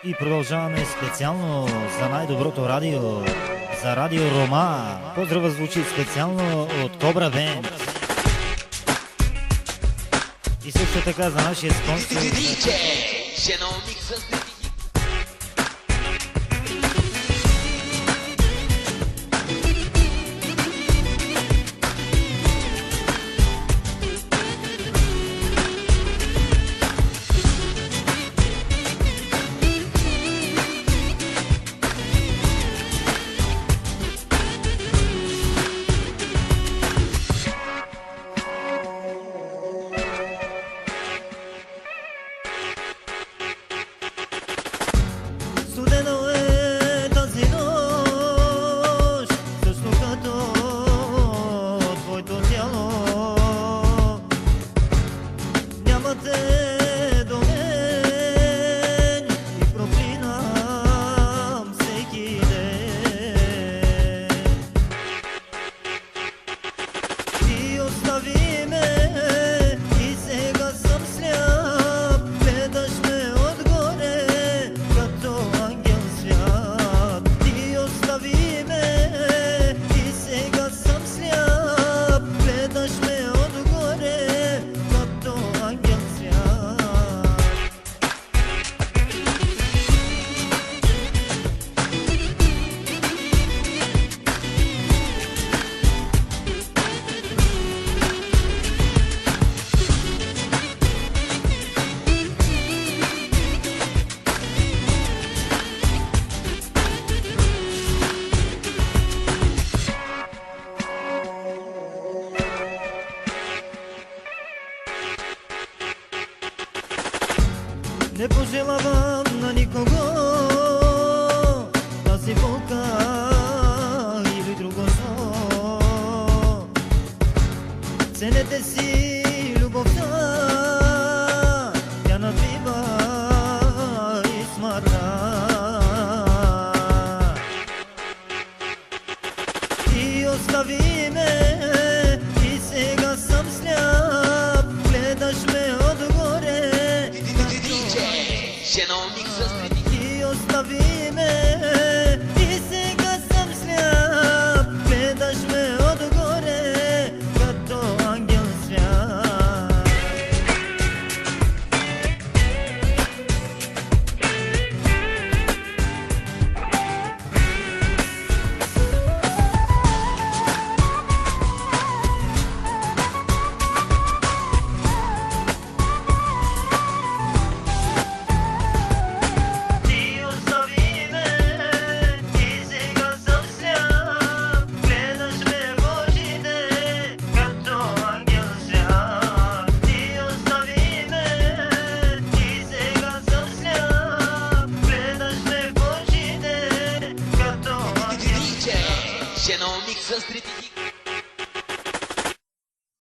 И продължаваме специално за най-доброто радио, за Радио Рома. Поздрава звучи специално от Кобра Бенд. И също така за нашия спонсор. Студено е тази нощ, също като твоето тяло. Няма те до мен и проклинам всеки ден. Ти остави ме и сега съм сляп, гледаш ме отгоре като ангел свят. Ти остави ме и сега съм сляп, гледаш ме отгоре като ангел свят. Не пожелавам на никого тази болка или друго зло. Ценете си любовта, тя надбива и смъртта. Ти остави ме и сега съм сляп, гледаш ме отгоре. Ти остави ме и сега съм сляп, гледаш ме отгоре като ангел свят. Ти остави ме и сега съм сляп, гледаш ме в очите като ангел свят. Ти остави ме и сега съм сляп, гледаш ме в очите като ангел свят.